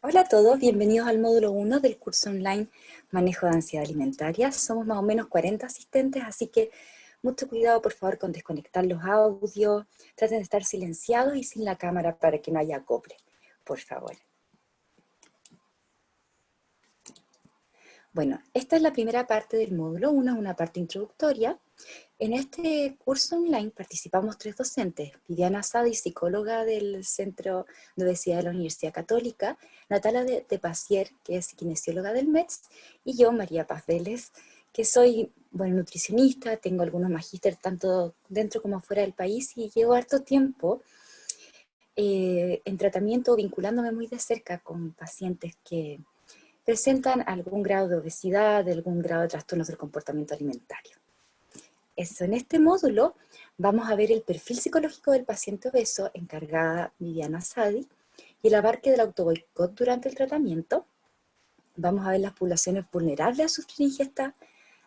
Hola a todos, bienvenidos al módulo 1 del curso online Manejo de Ansiedad Alimentaria. Somos más o menos 40 asistentes, así que mucho cuidado por favor con desconectar los audios, traten de estar silenciados y sin la cámara para que no haya acople, por favor. Bueno, esta es la primera parte del módulo 1, es una parte introductoria. En este curso online participamos 3 docentes, Viviana Sadi, psicóloga del Centro de Obesidad de la Universidad Católica, Natalia de Pasier, que es kinesióloga del METS, y yo, María Paz Vélez, que soy nutricionista, tengo algunos magísteres tanto dentro como fuera del país y llevo harto tiempo en tratamiento, vinculándome muy de cerca con pacientes que presentan algún grado de obesidad, algún grado de trastornos del comportamiento alimentario. Eso, en este módulo vamos a ver el perfil psicológico del paciente obeso, encargada Viviana Sadi, y el abarque del autoboicot durante el tratamiento. Vamos a ver las poblaciones vulnerables a sufrir ingesta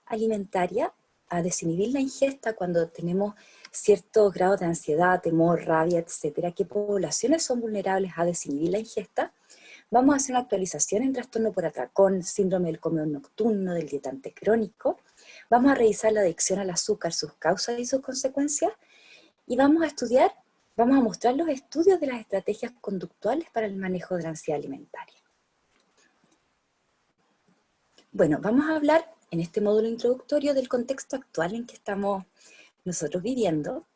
alimentaria, a desinhibir la ingesta cuando tenemos ciertos grados de ansiedad, temor, rabia, etcétera. ¿Qué poblaciones son vulnerables a desinhibir la ingesta? Vamos a hacer una actualización en trastorno por atracón, síndrome del comedor nocturno, del dietante crónico. Vamos a revisar la adicción al azúcar, sus causas y sus consecuencias. Y vamos a estudiar, vamos a mostrar los estudios de las estrategias conductuales para el manejo de la ansiedad alimentaria. Bueno, vamos a hablar en este módulo introductorio del contexto actual en que estamos nosotros viviendo.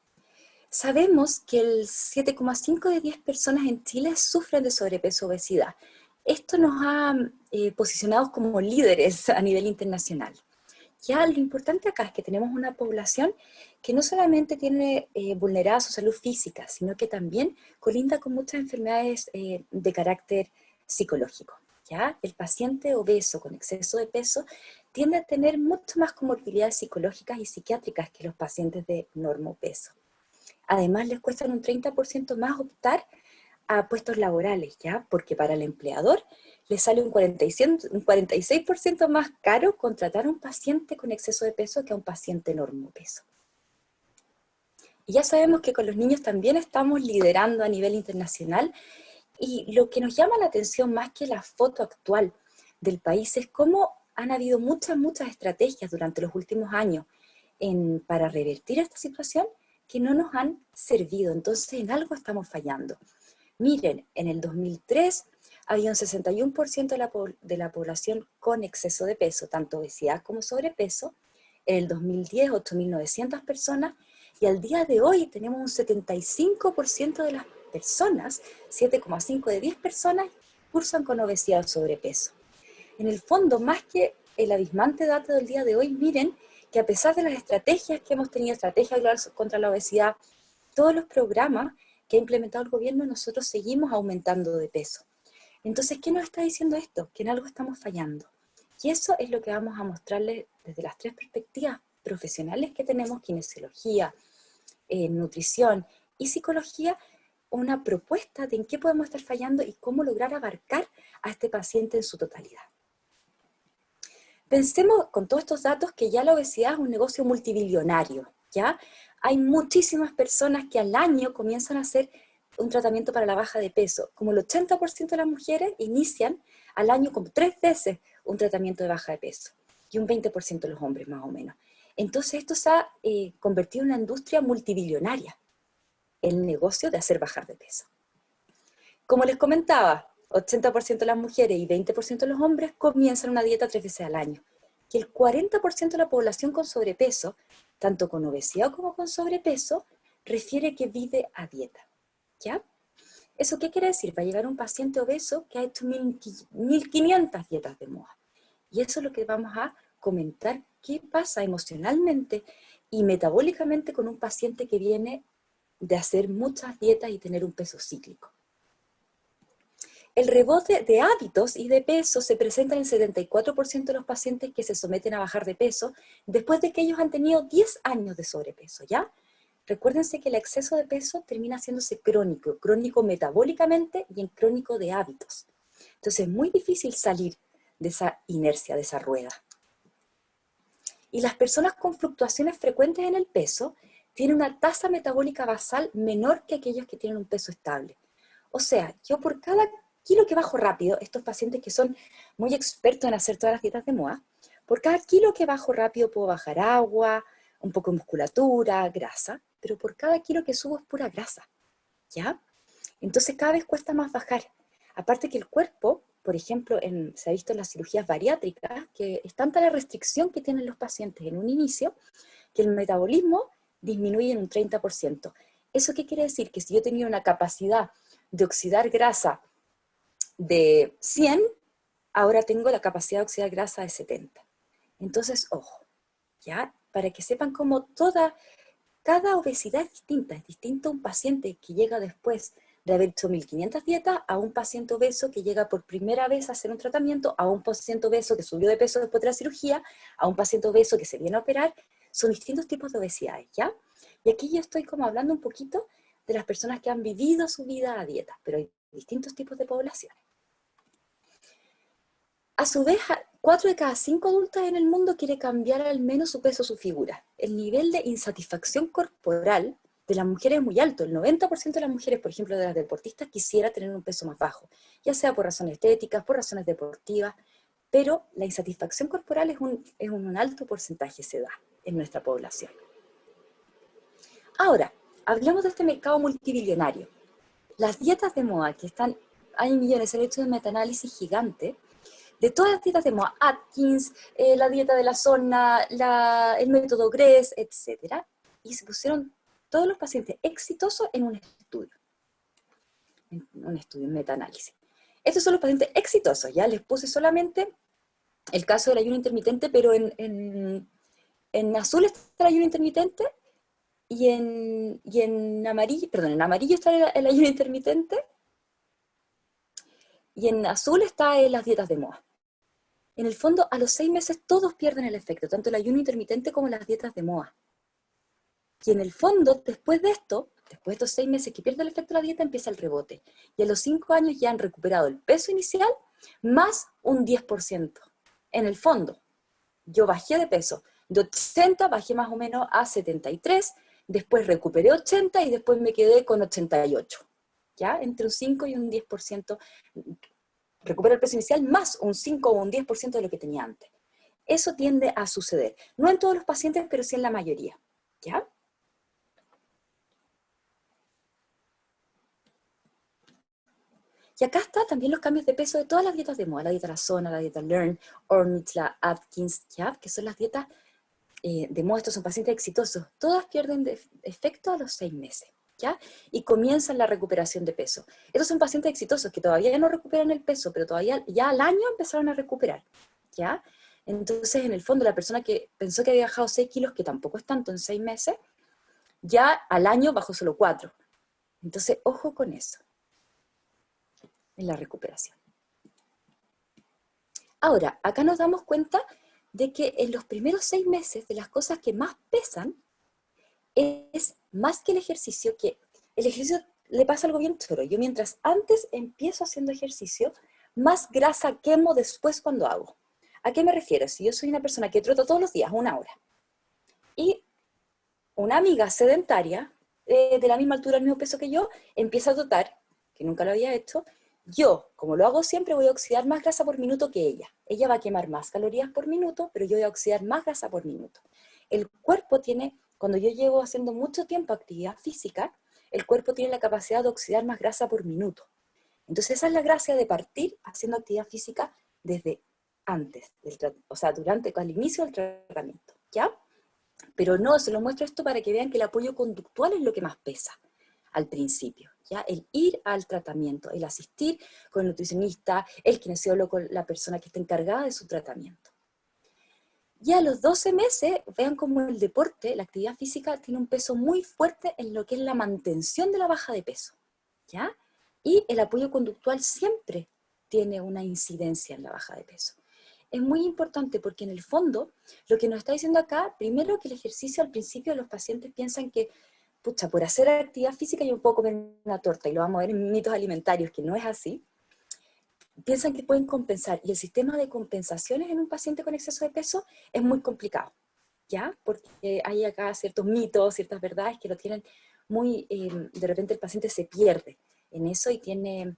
Sabemos que el 7,5 de 10 personas en Chile sufren de sobrepeso o obesidad. Esto nos ha posicionado como líderes a nivel internacional. Ya lo importante acá es que tenemos una población que no solamente tiene vulnerada su salud física, sino que también colinda con muchas enfermedades de carácter psicológico. ¿Ya? El paciente obeso con exceso de peso tiende a tener mucho más comorbilidades psicológicas y psiquiátricas que los pacientes de normopeso. Además, les cuesta un 30% más optar a puestos laborales, ¿ya? Porque para el empleador le sale un 46% más caro contratar a un paciente con exceso de peso que a un paciente normopeso. Y ya sabemos que con los niños también estamos liderando a nivel internacional, y lo que nos llama la atención más que la foto actual del país es cómo han habido muchas estrategias durante los últimos años para revertir esta situación que no nos han servido. Entonces en algo estamos fallando. Miren, en el 2003 había un 61% de la población con exceso de peso, tanto obesidad como sobrepeso. En el 2010, 8.900 personas, y al día de hoy tenemos un 75% de las personas, 7,5 de 10 personas, cursan con obesidad o sobrepeso. En el fondo, más que el abismante dato del día de hoy, miren que a pesar de las estrategias que hemos tenido, estrategia global contra la obesidad, todos los programas que ha implementado el gobierno, nosotros seguimos aumentando de peso. Entonces, ¿qué nos está diciendo esto? Que en algo estamos fallando. Y eso es lo que vamos a mostrarles desde las 3 perspectivas profesionales que tenemos: kinesiología, nutrición y psicología, una propuesta de en qué podemos estar fallando y cómo lograr abarcar a este paciente en su totalidad. Pensemos con todos estos datos que ya la obesidad es un negocio multibillonario, ¿ya? Hay muchísimas personas que al año comienzan a hacer un tratamiento para la baja de peso. Como el 80% de las mujeres inician al año como 3 veces un tratamiento de baja de peso, y un 20% de los hombres más o menos. Entonces esto se ha convertido en una industria multibillonaria, el negocio de hacer bajar de peso. Como les comentaba, 80% de las mujeres y 20% de los hombres comienzan una dieta 3 veces al año. Y el 40% de la población con sobrepeso, tanto con obesidad como con sobrepeso, refiere que vive a dieta. ¿Ya? ¿Eso qué quiere decir? Va a llegar un paciente obeso que ha hecho 1.500 dietas de moda. Y eso es lo que vamos a comentar, qué pasa emocionalmente y metabólicamente con un paciente que viene de hacer muchas dietas y tener un peso cíclico. El rebote de hábitos y de peso se presenta en el 74% de los pacientes que se someten a bajar de peso después de que ellos han tenido 10 años de sobrepeso, ¿ya? Recuérdense que el exceso de peso termina haciéndose crónico, crónico metabólicamente y en crónico de hábitos. Entonces es muy difícil salir de esa inercia, de esa rueda. Y las personas con fluctuaciones frecuentes en el peso tienen una tasa metabólica basal menor que aquellos que tienen un peso estable. O sea, yo por cada kilo que bajo rápido, estos pacientes que son muy expertos en hacer todas las dietas de moda, por cada kilo que bajo rápido puedo bajar agua, un poco de musculatura, grasa, pero por cada kilo que subo es pura grasa, ¿ya? Entonces cada vez cuesta más bajar. Aparte que el cuerpo, por ejemplo, se ha visto en las cirugías bariátricas, que es tanta la restricción que tienen los pacientes en un inicio, que el metabolismo disminuye en un 30%. ¿Eso qué quiere decir? Que si yo tenía una capacidad de oxidar grasa de 100, ahora tengo la capacidad de oxidar grasa de 70. Entonces, ojo, ¿ya? Para que sepan cómo cada obesidad es distinto un paciente que llega después de haber hecho 1500 dietas a un paciente obeso que llega por primera vez a hacer un tratamiento, a un paciente obeso que subió de peso después de la cirugía, a un paciente obeso que se viene a operar. Son distintos tipos de obesidades, ¿ya? Y aquí yo estoy como hablando un poquito de las personas que han vivido su vida a dieta, pero hay distintos tipos de poblaciones. A su vez, 4 de cada 5 adultas en el mundo quiere cambiar al menos su peso o su figura. El nivel de insatisfacción corporal de las mujeres es muy alto. El 90% de las mujeres, por ejemplo, de las deportistas, quisiera tener un peso más bajo, ya sea por razones estéticas, por razones deportivas, pero la insatisfacción corporal es un alto porcentaje, se da en nuestra población. Ahora, hablemos de este mercado multibillonario. Las dietas de moda que están, hay millones, se han hecho un metaanálisis gigante, de todas las dietas de moda, Atkins, la dieta de la zona, el método Gress, etc. Y se pusieron todos los pacientes exitosos en un en metaanálisis. Estos son los pacientes exitosos, ya les puse solamente el caso del ayuno intermitente, pero en azul está el ayuno intermitente y en amarillo, perdón, en amarillo está el ayuno intermitente y en azul está las dietas de moda. En el fondo, a los 6 meses todos pierden el efecto, tanto el ayuno intermitente como las dietas de moda. Y en el fondo, después de estos 6 meses que pierde el efecto de la dieta, empieza el rebote. Y a los 5 años ya han recuperado el peso inicial más un 10%. En el fondo, yo bajé de peso. De 80 bajé más o menos a 73, después recuperé 80 y después me quedé con 88. ¿Ya? Entre un 5 y un 10% recupero el peso inicial más un 5 o un 10% de lo que tenía antes. Eso tiende a suceder. No en todos los pacientes, pero sí en la mayoría. ¿Ya? Y acá está también los cambios de peso de todas las dietas de moda, la dieta La Zona, la dieta Learn, Ornitz, la Atkins, ¿ya? Que son las dietas de moda. Estos son pacientes exitosos. Todas pierden efecto a los 6 meses, ¿ya? Y comienzan la recuperación de peso. Estos son pacientes exitosos que todavía no recuperan el peso, pero todavía ya al año empezaron a recuperar, ¿ya? Entonces, en el fondo, la persona que pensó que había bajado 6 kilos, que tampoco es tanto en 6 meses, ya al año bajó solo 4. Entonces, ojo con eso, en la recuperación. Ahora, acá nos damos cuenta de que en los primeros 6 meses de las cosas que más pesan es más que el ejercicio, que el ejercicio le pasa algo bien choro. Yo mientras antes empiezo haciendo ejercicio, más grasa quemo después cuando hago. ¿A qué me refiero? Si yo soy una persona que troto todos los días, 1 hora, y una amiga sedentaria, de la misma altura, el mismo peso que yo, empieza a trotar, que nunca lo había hecho, yo, como lo hago siempre, voy a oxidar más grasa por minuto que ella. Ella va a quemar más calorías por minuto, pero yo voy a oxidar más grasa por minuto. El cuerpo tiene, cuando yo llevo haciendo mucho tiempo actividad física, el cuerpo tiene la capacidad de oxidar más grasa por minuto. Entonces esa es la gracia de partir haciendo actividad física desde antes, o sea, durante, al inicio del tratamiento, ¿ya? Pero no, se lo muestro esto para que vean que el apoyo conductual es lo que más pesa al principio, ¿ya? El ir al tratamiento, el asistir con el nutricionista, el kinesiólogo, la persona que está encargada de su tratamiento. Y a los 12 meses, vean cómo el deporte, la actividad física, tiene un peso muy fuerte en lo que es la mantención de la baja de peso, ¿ya? Y el apoyo conductual siempre tiene una incidencia en la baja de peso. Es muy importante porque en el fondo, lo que nos está diciendo acá, primero que el ejercicio al principio los pacientes piensan que, pucha, por hacer actividad física yo puedo comer una torta, y lo vamos a ver en mitos alimentarios, que no es así. Piensan que pueden compensar, y el sistema de compensaciones en un paciente con exceso de peso es muy complicado, ¿ya? Porque hay acá ciertos mitos, ciertas verdades que lo tienen muy, de repente el paciente se pierde en eso y tiene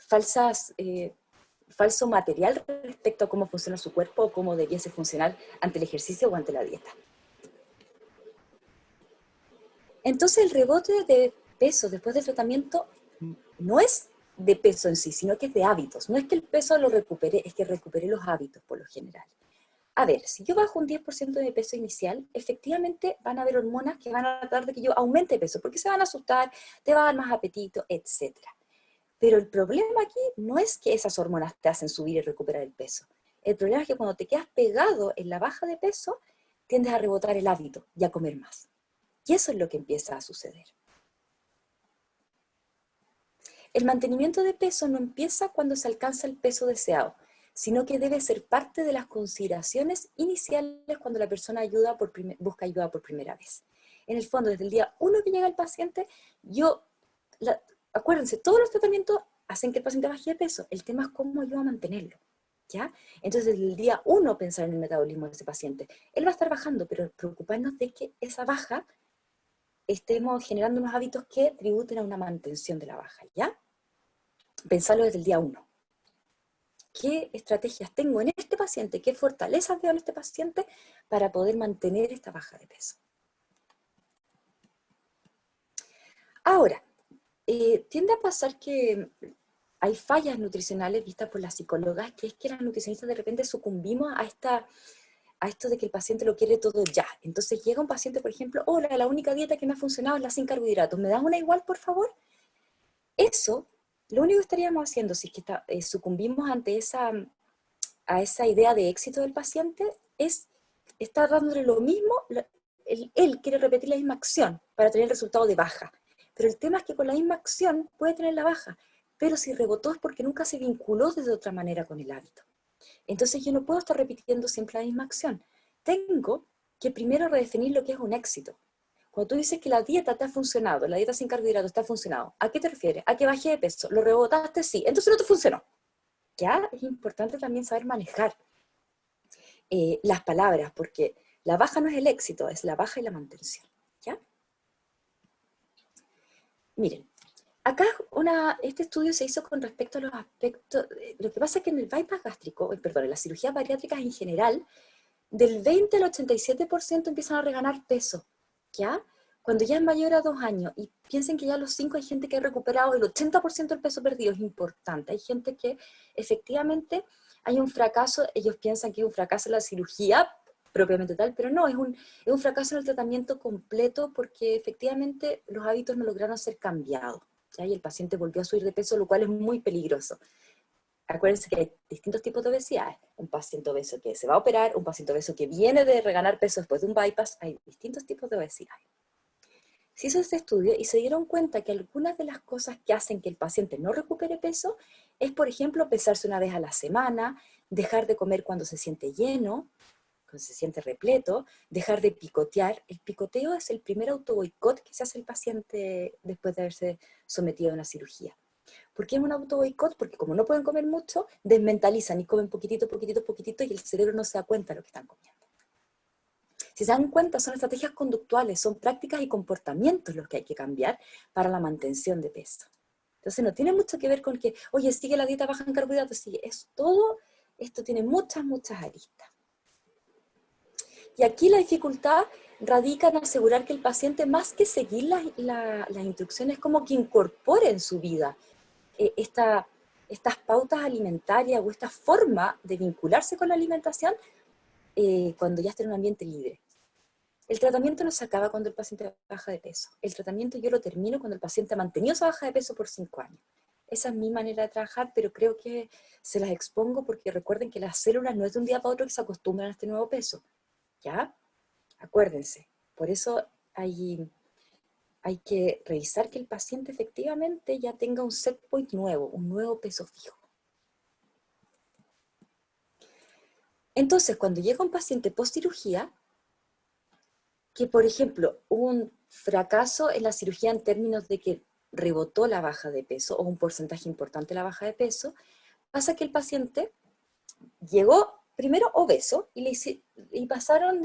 falso material respecto a cómo funciona su cuerpo o cómo debiese funcionar ante el ejercicio o ante la dieta. Entonces el rebote de peso después del tratamiento no es de peso en sí, sino que es de hábitos. No es que el peso lo recupere, es que recupere los hábitos por lo general. A ver, si yo bajo un 10% de mi peso inicial, efectivamente van a haber hormonas que van a tratar de que yo aumente peso, porque se van a asustar, te va a dar más apetito, etc. Pero el problema aquí no es que esas hormonas te hacen subir y recuperar el peso. El problema es que cuando te quedas pegado en la baja de peso, tiendes a rebotar el hábito y a comer más. Y eso es lo que empieza a suceder. El mantenimiento de peso no empieza cuando se alcanza el peso deseado, sino que debe ser parte de las consideraciones iniciales cuando la persona busca ayuda por primera vez. En el fondo, desde el día 1 que llega el paciente, acuérdense, todos los tratamientos hacen que el paciente baje de peso. El tema es cómo ayuda a mantenerlo, ¿ya? Entonces, desde el día 1 pensar en el metabolismo de ese paciente. Él va a estar bajando, pero preocuparnos de que esa baja estemos generando unos hábitos que tributen a una mantención de la baja, ¿ya? Pensarlo desde el día 1. ¿Qué estrategias tengo en este paciente? ¿Qué fortalezas veo en este paciente para poder mantener esta baja de peso? Ahora, tiende a pasar que hay fallas nutricionales vistas por las psicólogas, que es que las nutricionistas de repente sucumbimos a esto de que el paciente lo quiere todo ya. Entonces llega un paciente, por ejemplo, hola, la única dieta que me ha funcionado es la sin carbohidratos, ¿me das una igual, por favor? Eso, lo único que estaríamos haciendo, si es que sucumbimos ante a esa idea de éxito del paciente, es estar dándole lo mismo, él quiere repetir la misma acción para tener el resultado de baja. Pero el tema es que con la misma acción puede tener la baja, pero si rebotó es porque nunca se vinculó de otra manera con el hábito. Entonces yo no puedo estar repitiendo siempre la misma acción. Tengo que primero redefinir lo que es un éxito. Cuando tú dices que la dieta te ha funcionado, la dieta sin carbohidratos te ha funcionado, ¿a qué te refieres? ¿A que bajé de peso? ¿Lo rebotaste? Sí. Entonces no te funcionó. Ya es importante también saber manejar las palabras, porque la baja no es el éxito, es la baja y la mantención. ¿Ya? Miren, acá este estudio se hizo con respecto a los aspectos, lo que pasa es que en el bypass gástrico, perdón, en las cirugías bariátricas en general, del 20 al 87% empiezan a reganar peso, ¿ya? Cuando ya es mayor a 2 años, y piensen que ya a los 5 hay gente que ha recuperado el 80% del peso perdido, es importante. Hay gente que efectivamente hay un fracaso, ellos piensan que es un fracaso en la cirugía propiamente tal, pero no, es un fracaso en el tratamiento completo porque efectivamente los hábitos no lograron ser cambiados, ¿ya? Y el paciente volvió a subir de peso, lo cual es muy peligroso. Acuérdense que hay distintos tipos de obesidad. Un paciente obeso que se va a operar, un paciente obeso que viene de reganar peso después de un bypass, hay distintos tipos de obesidad. Se hizo este estudio y se dieron cuenta que algunas de las cosas que hacen que el paciente no recupere peso es, por ejemplo, pesarse una vez a la semana, dejar de comer cuando se siente lleno, cuando se siente repleto, dejar de picotear. El picoteo es el primer autoboicot que se hace el paciente después de haberse sometido a una cirugía. ¿Por qué es un autoboicot? Porque como no pueden comer mucho, desmentalizan y comen poquitito, poquitito, poquitito y el cerebro no se da cuenta de lo que están comiendo. Si se dan cuenta, son estrategias conductuales, son prácticas y comportamientos los que hay que cambiar para la mantención de peso. Entonces no tiene mucho que ver con que, oye, sigue la dieta baja en carbohidratos, sigue. Es todo, esto tiene muchas, muchas aristas. Y aquí la dificultad radica en asegurar que el paciente, más que seguir las instrucciones, como que incorpore en su vida estas pautas alimentarias o esta forma de vincularse con la alimentación cuando ya está en un ambiente libre. El tratamiento no se acaba cuando el paciente baja de peso. El tratamiento yo lo termino cuando el paciente ha mantenido esa baja de peso por 5 años. Esa es mi manera de trabajar, pero creo que se las expongo porque recuerden que las células no es de un día para otro que se acostumbran a este nuevo peso. ¿Ya? Acuérdense. Por eso hay que revisar que el paciente efectivamente ya tenga un set point nuevo, un nuevo peso fijo. Entonces, cuando llega un paciente post cirugía, que por ejemplo hubo un fracaso en la cirugía en términos de que rebotó la baja de peso o un porcentaje importante de la baja de peso, pasa que el paciente llegó primero obeso y pasaron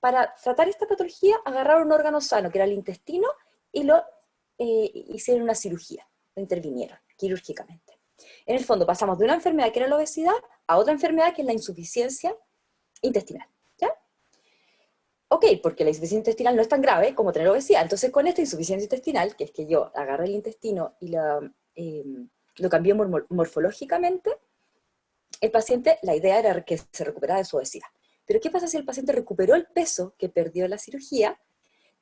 para tratar esta patología, agarraron un órgano sano que era el intestino y lo hicieron una cirugía, lo intervinieron, quirúrgicamente. En el fondo pasamos de una enfermedad que era la obesidad a otra enfermedad que es la insuficiencia intestinal. ¿Ya? Ok, porque la insuficiencia intestinal no es tan grave como tener obesidad. Entonces con esta insuficiencia intestinal, que es que yo agarré el intestino y lo cambié morfológicamente, el paciente, la idea era que se recuperara de su obesidad. Pero ¿qué pasa si el paciente recuperó el peso que perdió en la cirugía?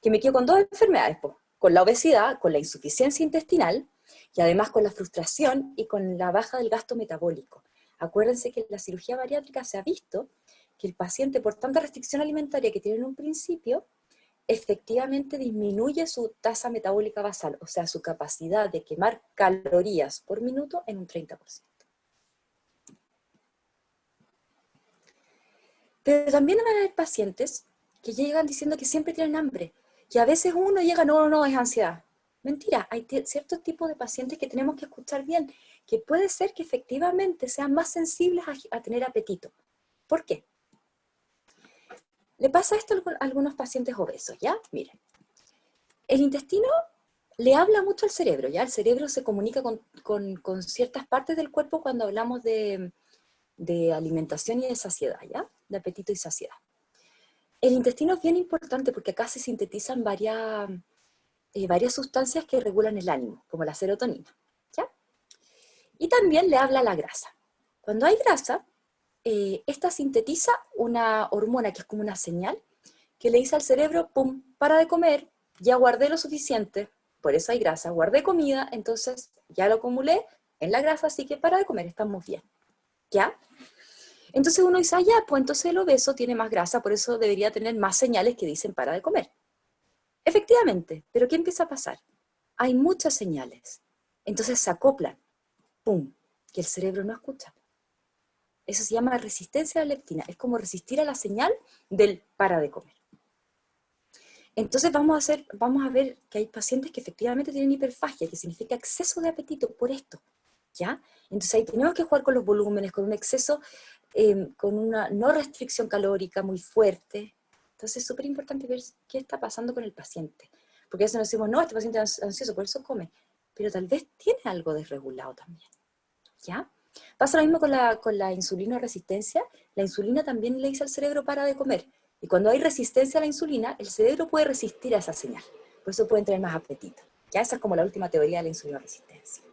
Que me quedo con dos enfermedades, con la obesidad, con la insuficiencia intestinal, y además con la frustración y con la baja del gasto metabólico. Acuérdense que en la cirugía bariátrica se ha visto que el paciente, por tanta restricción alimentaria que tiene en un principio, efectivamente disminuye su tasa metabólica basal, o sea, su capacidad de quemar calorías por minuto en un 30%. Pero también van a haber pacientes que llegan diciendo que siempre tienen hambre, que a veces uno llega, no, es ansiedad. Mentira, hay ciertos tipos de pacientes que tenemos que escuchar bien, que puede ser que efectivamente sean más sensibles a tener apetito. ¿Por qué? Le pasa esto a algunos pacientes obesos, ¿ya? Miren, el intestino le habla mucho al cerebro, ¿ya? El cerebro se comunica con ciertas partes del cuerpo cuando hablamos de alimentación y de saciedad, ¿ya? De apetito y saciedad. El intestino es bien importante porque acá se sintetizan varias sustancias que regulan el ánimo, como la serotonina, ¿ya? Y también le habla a la grasa. Cuando hay grasa, esta sintetiza una hormona que es como una señal que le dice al cerebro, pum, para de comer, ya guardé lo suficiente, por eso hay grasa, guardé comida, entonces ya lo acumulé en la grasa, así que para de comer, estamos bien, ¿ya? Entonces uno dice, ya, pues entonces el obeso tiene más grasa, por eso debería tener más señales que dicen para de comer. Efectivamente, pero ¿qué empieza a pasar? Hay muchas señales, entonces se acoplan, ¡pum!, que el cerebro no escucha. Eso se llama resistencia a la leptina, es como resistir a la señal del para de comer. Entonces vamos a ver que hay pacientes que efectivamente tienen hiperfagia, que significa exceso de apetito por esto, ¿ya? Entonces ahí tenemos que jugar con los volúmenes, con un exceso, con una no restricción calórica muy fuerte. Entonces es súper importante ver qué está pasando con el paciente. Porque a veces nos decimos, no, este paciente es ansioso, por eso come. Pero tal vez tiene algo desregulado también, ¿ya? Pasa lo mismo con la insulina resistencia. La insulina también le dice al cerebro para de comer. Y cuando hay resistencia a la insulina, el cerebro puede resistir a esa señal. Por eso pueden tener más apetito. Ya esa es como la última teoría de la insulina resistencia.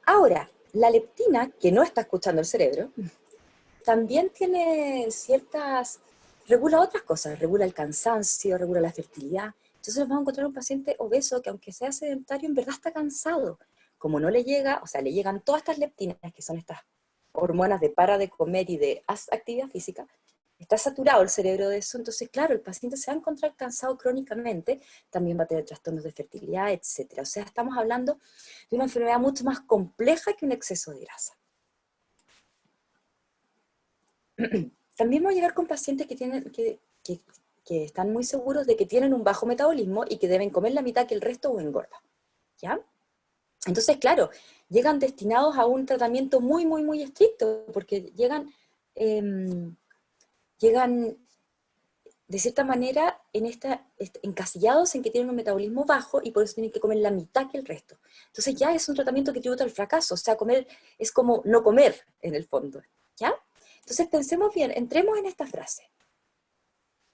Ahora, la leptina, que no está escuchando el cerebro, también tiene regula otras cosas, regula el cansancio, regula la fertilidad. Entonces nos vamos a encontrar un paciente obeso que aunque sea sedentario, en verdad está cansado. Como no le llega, o sea, le llegan todas estas leptinas, que son estas hormonas de para de comer y de haz actividad física, está saturado el cerebro de eso, entonces claro, el paciente se va a encontrar cansado crónicamente, también va a tener trastornos de fertilidad, etc. O sea, estamos hablando de una enfermedad mucho más compleja que un exceso de grasa. También vamos a llegar con pacientes que están muy seguros de que tienen un bajo metabolismo y que deben comer la mitad que el resto o engorda, ¿ya? Entonces, claro, llegan destinados a un tratamiento muy, muy, muy estricto, porque llegan de cierta manera encasillados en que tienen un metabolismo bajo y por eso tienen que comer la mitad que el resto. Entonces ya es un tratamiento que tributa al fracaso, o sea, comer es como no comer en el fondo, ¿ya? Entonces pensemos bien, entremos en esta frase.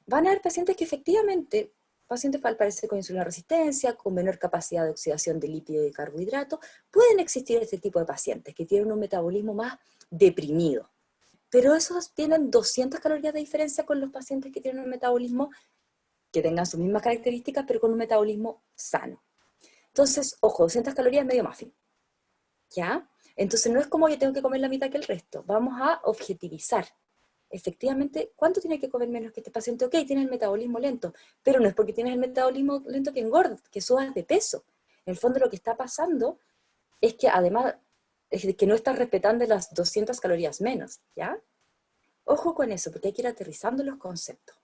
Van a haber pacientes que efectivamente, pacientes al parecer con insulina resistencia, con menor capacidad de oxidación de lípido y carbohidratos, pueden existir este tipo de pacientes que tienen un metabolismo más deprimido. Pero esos tienen 200 calorías de diferencia con los pacientes que tienen un metabolismo que tengan sus mismas características, pero con un metabolismo sano. Entonces, ojo, 200 calorías es medio muffin, ¿ya? Entonces no es como yo tengo que comer la mitad que el resto, vamos a objetivizar. Efectivamente, ¿cuánto tiene que comer menos que este paciente? Ok, tiene el metabolismo lento, pero no es porque tienes el metabolismo lento que engordas, que subas de peso. En el fondo lo que está pasando es que además es que no estás respetando las 200 calorías menos, ¿ya? Ojo con eso, porque hay que ir aterrizando los conceptos.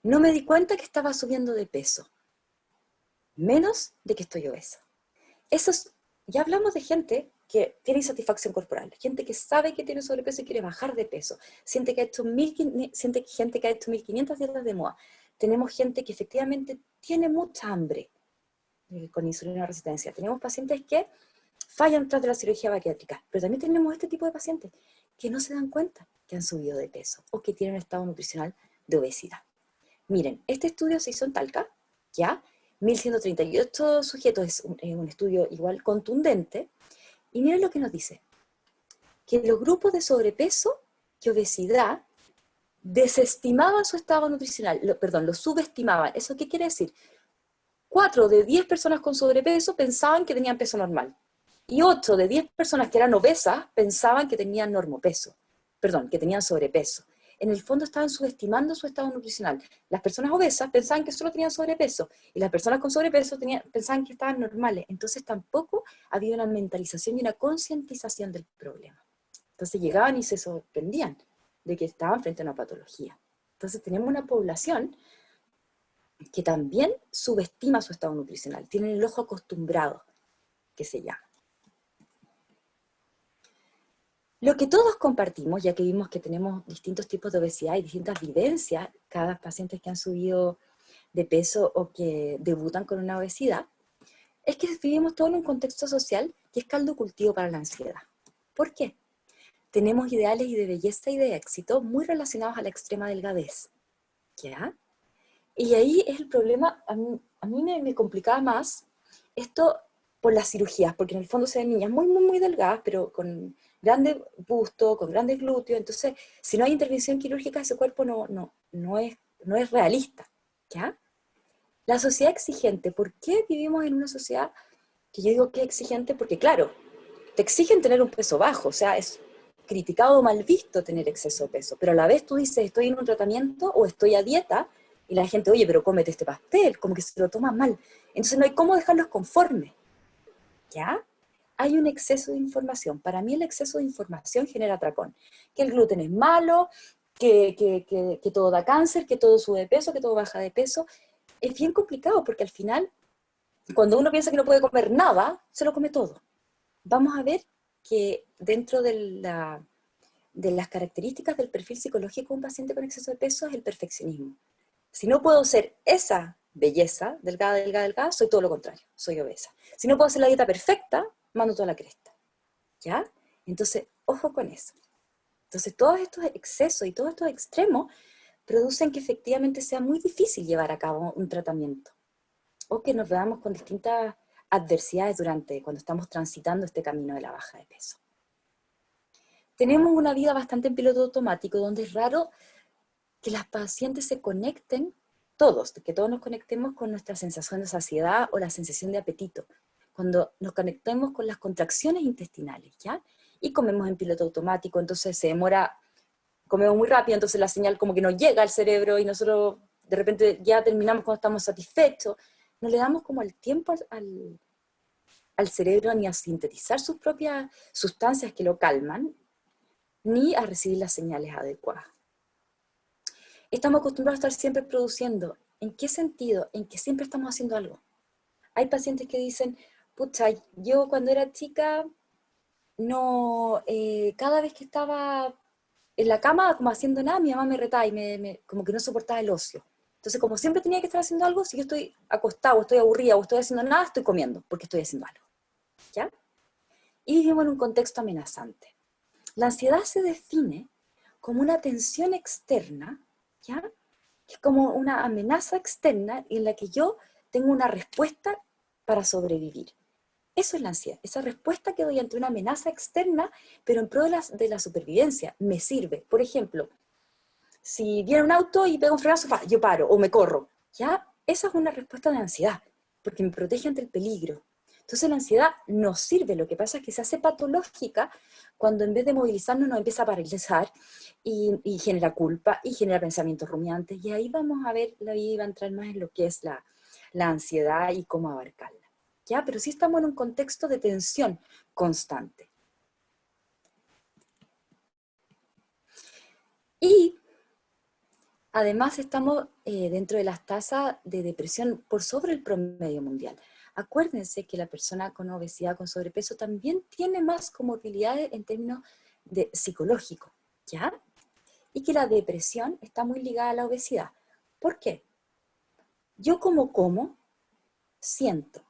No me di cuenta que estaba subiendo de peso, menos de que estoy obesa. Ya hablamos de gente que tiene insatisfacción corporal, gente que sabe que tiene sobrepeso y quiere bajar de peso, gente que ha hecho 1500 dietas de moda. Tenemos gente que efectivamente tiene mucha hambre, con insulina resistencia. Tenemos pacientes que fallan tras de la cirugía bariátrica, pero también tenemos este tipo de pacientes que no se dan cuenta que han subido de peso o que tienen un estado nutricional de obesidad. Miren, este estudio se hizo en Talca, ¿ya? 1138 sujetos, es un estudio igual contundente, y miren lo que nos dice, que los grupos de sobrepeso y obesidad desestimaban su estado nutricional, lo subestimaban. ¿Eso qué quiere decir? 4 de 10 personas con sobrepeso pensaban que tenían peso normal, y 8 de 10 personas que eran obesas pensaban que tenían que tenían sobrepeso. En el fondo estaban subestimando su estado nutricional. Las personas obesas pensaban que solo tenían sobrepeso, y las personas con sobrepeso pensaban que estaban normales. Entonces tampoco había una mentalización y una concientización del problema. Entonces llegaban y se sorprendían de que estaban frente a una patología. Entonces tenemos una población que también subestima su estado nutricional, tienen el ojo acostumbrado, que se llama. Lo que todos compartimos, ya que vimos que tenemos distintos tipos de obesidad y distintas vivencias, cada paciente que han subido de peso o que debutan con una obesidad, es que vivimos todo en un contexto social que es caldo cultivo para la ansiedad. ¿Por qué? Tenemos ideales de belleza y de éxito muy relacionados a la extrema delgadez, ¿ya? Y ahí es el problema, a mí me complicaba más esto por las cirugías, porque en el fondo se ven niñas muy delgadas, pero con grande busto, con grandes glúteos. Entonces, si no hay intervención quirúrgica, ese cuerpo no es realista, ¿ya? La sociedad exigente, ¿por qué vivimos en una sociedad que yo digo que es exigente? Porque claro, te exigen tener un peso bajo, o sea, es criticado o mal visto tener exceso de peso, pero a la vez tú dices, estoy en un tratamiento o estoy a dieta, y la gente, oye, pero cómete este pastel, como que se lo toma mal. Entonces no hay cómo dejarlos conformes, ¿ya? Hay un exceso de información. Para mí el exceso de información genera atracón. Que el gluten es malo, que todo da cáncer, que todo sube de peso, que todo baja de peso. Es bien complicado porque al final, cuando uno piensa que no puede comer nada, se lo come todo. Vamos a ver que dentro de las características del perfil psicológico de un paciente con exceso de peso es el perfeccionismo. Si no puedo ser esa belleza, delgada, soy todo lo contrario, soy obesa. Si no puedo hacer la dieta perfecta, mando toda la cresta, ¿ya? Entonces, ojo con eso. Entonces, todos estos excesos y todos estos extremos producen que efectivamente sea muy difícil llevar a cabo un tratamiento, o que nos veamos con distintas adversidades cuando estamos transitando este camino de la baja de peso. Tenemos una vida bastante en piloto automático, donde es raro que las pacientes se conecten, que todos nos conectemos con nuestra sensación de saciedad o la sensación de apetito, cuando nos conectemos con las contracciones intestinales, ¿ya? Y comemos en piloto automático, entonces se demora, comemos muy rápido, entonces la señal como que nos llega al cerebro y nosotros de repente ya terminamos cuando estamos satisfechos. No le damos como el tiempo al cerebro ni a sintetizar sus propias sustancias que lo calman, ni a recibir las señales adecuadas. Estamos acostumbrados a estar siempre produciendo. ¿En qué sentido? En que siempre estamos haciendo algo. Hay pacientes que dicen, pucha, yo cuando era chica, no, cada vez que estaba en la cama como haciendo nada, mi mamá me retaba y como que no soportaba el ocio. Entonces, como siempre tenía que estar haciendo algo, si yo estoy acostado, o estoy aburrida, o estoy haciendo nada, estoy comiendo, porque estoy haciendo algo. ¿Ya? Y vivimos en un contexto amenazante. La ansiedad se define como una tensión externa, ¿ya? Que es como una amenaza externa en la que yo tengo una respuesta para sobrevivir. Eso es la ansiedad, esa respuesta que doy ante una amenaza externa, pero en pro de la supervivencia, me sirve. Por ejemplo, si viene un auto y pega un frenazo, yo paro o me corro. ¿Ya? Esa es una respuesta de ansiedad, porque me protege ante el peligro. Entonces la ansiedad nos sirve, lo que pasa es que se hace patológica cuando en vez de movilizarnos nos empieza a paralizar y genera culpa y genera pensamientos rumiantes. Y ahí vamos a ver, la vida va a entrar más en lo que es la ansiedad y cómo abarcarla. ¿Ya? Pero sí estamos en un contexto de tensión constante. Y además estamos dentro de las tasas de depresión por sobre el promedio mundial. Acuérdense que la persona con obesidad, con sobrepeso, también tiene más comorbilidades en términos de psicológicos, ¿ya? Y que la depresión está muy ligada a la obesidad. ¿Por qué? Yo como, siento.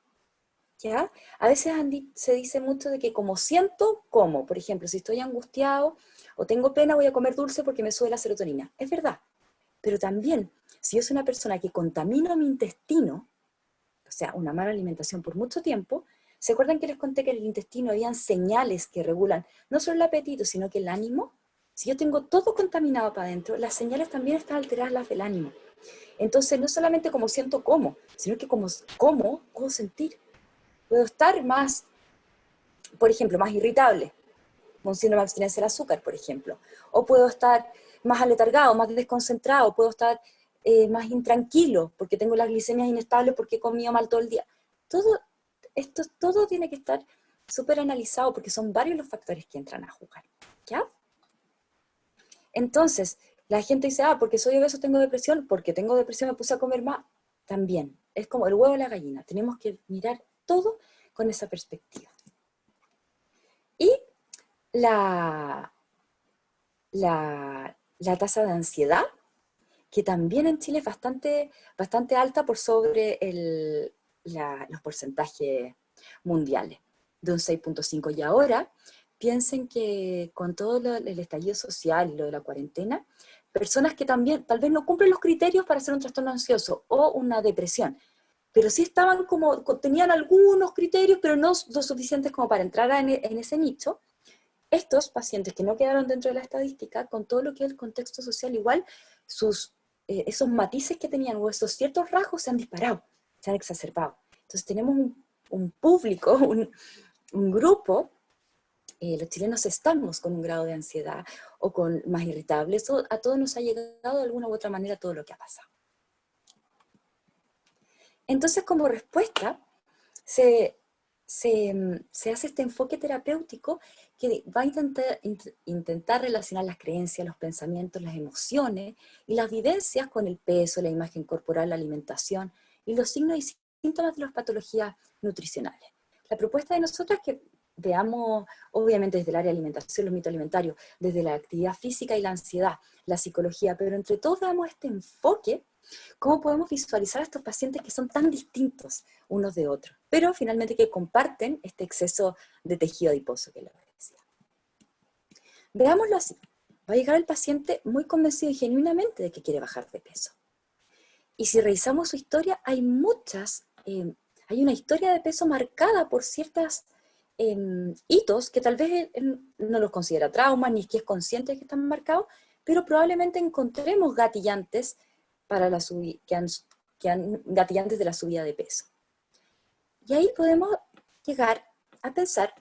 ¿ya? A veces se dice mucho de que como siento, como. Por ejemplo, si estoy angustiado o tengo pena, voy a comer dulce porque me sube la serotonina. Es verdad. Pero también, si yo soy una persona que contamino mi intestino, o sea, una mala alimentación por mucho tiempo, ¿se acuerdan que les conté que en el intestino habían señales que regulan no solo el apetito, sino que el ánimo? Si yo tengo todo contaminado para adentro, las señales también están alteradas, las del ánimo. Entonces, no solamente como siento como, sino que como puedo sentir. Puedo estar más, por ejemplo, más irritable, con síndrome de abstinencia del azúcar, por ejemplo. O puedo estar más aletargado, más desconcentrado, puedo estar más intranquilo, porque tengo las glicemias inestables, porque he comido mal todo el día. Todo tiene que estar súper analizado, porque son varios los factores que entran a jugar, ¿ya? Entonces, la gente dice, porque soy obeso tengo depresión, porque tengo depresión me puse a comer más. También, es como el huevo y la gallina, tenemos que mirar todo con esa perspectiva. Y la tasa de ansiedad, que también en Chile es bastante alta por sobre los porcentajes mundiales, de un 6,5. Y ahora, piensen que con todo el estallido social y lo de la cuarentena, personas que también tal vez no cumplen los criterios para hacer un trastorno ansioso o una depresión, pero sí tenían algunos criterios, pero no lo suficientes como para entrar en ese nicho. Estos pacientes que no quedaron dentro de la estadística, con todo lo que es el contexto social, igual esos matices que tenían o esos ciertos rasgos se han disparado, se han exacerbado. Entonces tenemos un público, un grupo, los chilenos estamos con un grado de ansiedad o con más irritables, a todos nos ha llegado de alguna u otra manera todo lo que ha pasado. Entonces, como respuesta, se hace este enfoque terapéutico que va a intentar relacionar las creencias, los pensamientos, las emociones y las vivencias con el peso, la imagen corporal, la alimentación y los signos y síntomas de las patologías nutricionales. La propuesta de nosotros es que veamos, obviamente desde el área de alimentación, los mitos alimentarios, desde la actividad física y la ansiedad, la psicología, pero entre todos veamos este enfoque. ¿Cómo podemos visualizar a estos pacientes que son tan distintos unos de otros, pero finalmente que comparten este exceso de tejido adiposo que les decía? Veámoslo así. Va a llegar el paciente muy convencido y genuinamente de que quiere bajar de peso. Y si revisamos su historia, hay una historia de peso marcada por ciertos hitos que tal vez él no los considera traumas, ni es que es consciente de que están marcados, pero probablemente encontremos gatillantes gatillantes de la subida de peso. Y ahí podemos llegar a pensar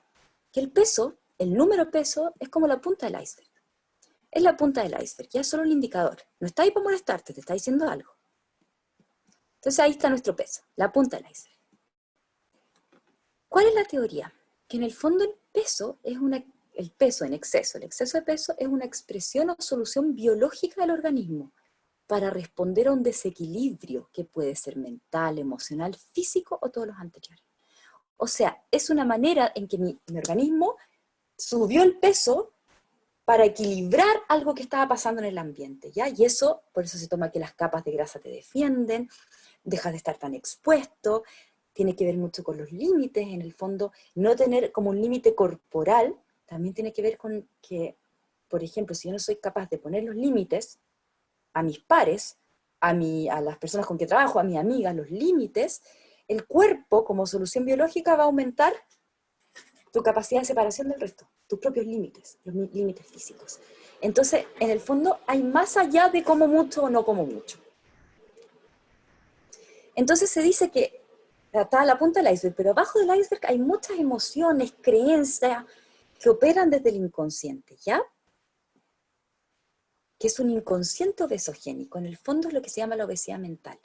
que el peso, el número peso, es como la punta del iceberg. Es la punta del iceberg, ya es solo un indicador. No está ahí para molestarte, te está diciendo algo. Entonces ahí está nuestro peso, la punta del iceberg. ¿Cuál es la teoría? Que en el fondo el peso en exceso, el exceso de peso es una expresión o solución biológica del organismo para responder a un desequilibrio que puede ser mental, emocional, físico o todos los anteriores. O sea, es una manera en que mi organismo subió el peso para equilibrar algo que estaba pasando en el ambiente, ¿ya? Y eso, por eso se toma que las capas de grasa te defienden, dejas de estar tan expuesto, tiene que ver mucho con los límites, en el fondo, no tener como un límite corporal, también tiene que ver con que, por ejemplo, si yo no soy capaz de poner los límites a mis pares, a las personas con que trabajo, a mis amigas, los límites, el cuerpo como solución biológica va a aumentar tu capacidad de separación del resto, tus propios límites, los límites físicos. Entonces, en el fondo, hay más allá de como mucho o no como mucho. Entonces se dice que está a la punta del iceberg, pero abajo del iceberg hay muchas emociones, creencias que operan desde el inconsciente, ¿ya? Que es un inconsciente obesogénico. En el fondo es lo que se llama la obesidad mental.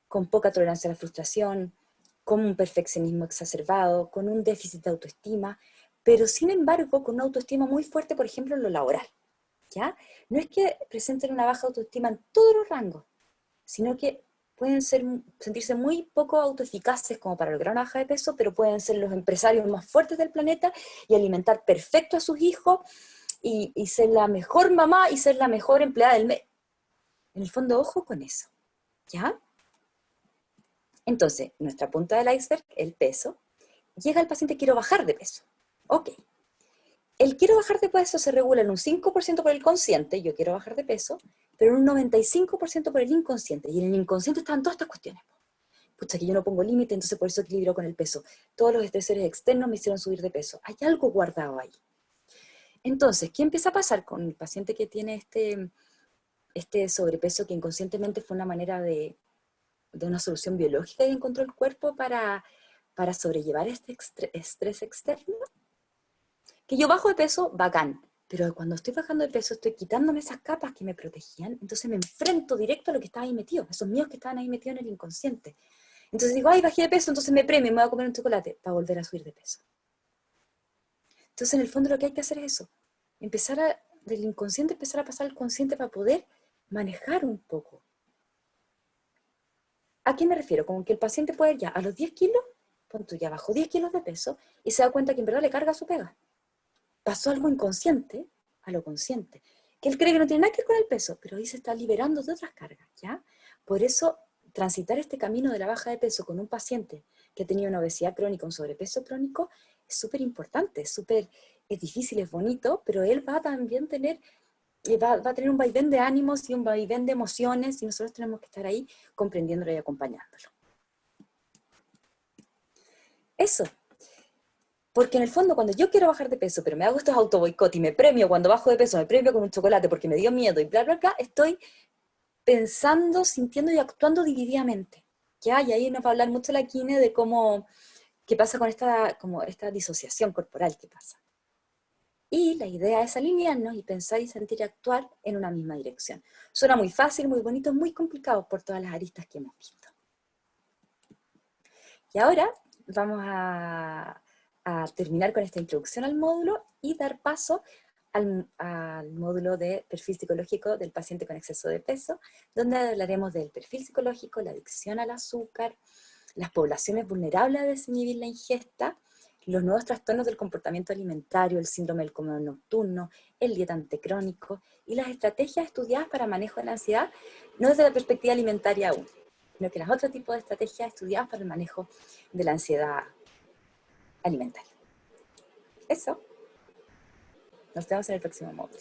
Con poca tolerancia a la frustración, con un perfeccionismo exacerbado, con un déficit de autoestima, pero sin embargo con una autoestima muy fuerte, por ejemplo, en lo laboral, ¿ya? No es que presenten una baja autoestima en todos los rangos, sino que pueden sentirse muy poco autoeficaces como para lograr una baja de peso, pero pueden ser los empresarios más fuertes del planeta y alimentar perfecto a sus hijos y ser la mejor mamá y ser la mejor empleada del mes. En el fondo, ojo con eso, ¿ya? Entonces, nuestra punta del iceberg, el peso, llega el paciente, quiero bajar de peso. Ok. El quiero bajar de peso se regula en un 5% por el consciente, yo quiero bajar de peso, pero en un 95% por el inconsciente. Y en el inconsciente están todas estas cuestiones. Pucha, que yo no pongo límite, entonces por eso equilibro con el peso. Todos los estresores externos me hicieron subir de peso. Hay algo guardado ahí. Entonces, ¿qué empieza a pasar con el paciente que tiene este sobrepeso que inconscientemente fue una manera de una solución biológica que encontró el cuerpo para sobrellevar este estrés externo? Que yo bajo de peso, bacán, pero cuando estoy bajando de peso estoy quitándome esas capas que me protegían, entonces me enfrento directo a lo que estaba ahí metido, esos míos que estaban ahí metidos en el inconsciente. Entonces digo, ay, bajé de peso, entonces me premio, me voy a comer un chocolate para volver a subir de peso. Entonces en el fondo lo que hay que hacer es eso, del inconsciente empezar a pasar al consciente para poder manejar un poco. ¿A qué me refiero? Como que el paciente puede ir ya a los 10 kilos, punto, ya bajó 10 kilos de peso y se da cuenta que en verdad le carga su pega. Pasó algo inconsciente a lo consciente, que él cree que no tiene nada que ver con el peso, pero ahí se está liberando de otras cargas, ¿ya? Por eso, transitar este camino de la baja de peso con un paciente que ha tenido una obesidad crónica, un sobrepeso crónico, es súper importante, es difícil, es bonito, pero él va a también tener, va a tener un vaivén de ánimos y un vaivén de emociones, y nosotros tenemos que estar ahí comprendiéndolo y acompañándolo. Eso. Porque en el fondo, cuando yo quiero bajar de peso, pero me hago estos autoboicot y me premio cuando bajo de peso, me premio con un chocolate porque me dio miedo y bla, bla, bla, estoy pensando, sintiendo y actuando divididamente. ¿Ya? Y ahí nos va a hablar mucho la Kine de qué pasa con esta disociación corporal que pasa. Y la idea es alinearnos y pensar y sentir y actuar en una misma dirección. Suena muy fácil, muy bonito, muy complicado por todas las aristas que hemos visto. Y ahora vamos a terminar con esta introducción al módulo y dar paso al módulo de perfil psicológico del paciente con exceso de peso, donde hablaremos del perfil psicológico, la adicción al azúcar, las poblaciones vulnerables a desinhibir la ingesta, los nuevos trastornos del comportamiento alimentario, el síndrome del comedor nocturno, el dietante crónico y las estrategias estudiadas para manejo de la ansiedad, no desde la perspectiva alimentaria aún, sino que los otros tipos de estrategias estudiadas para el manejo de la ansiedad alimentaria. Eso. Nos vemos en el próximo módulo.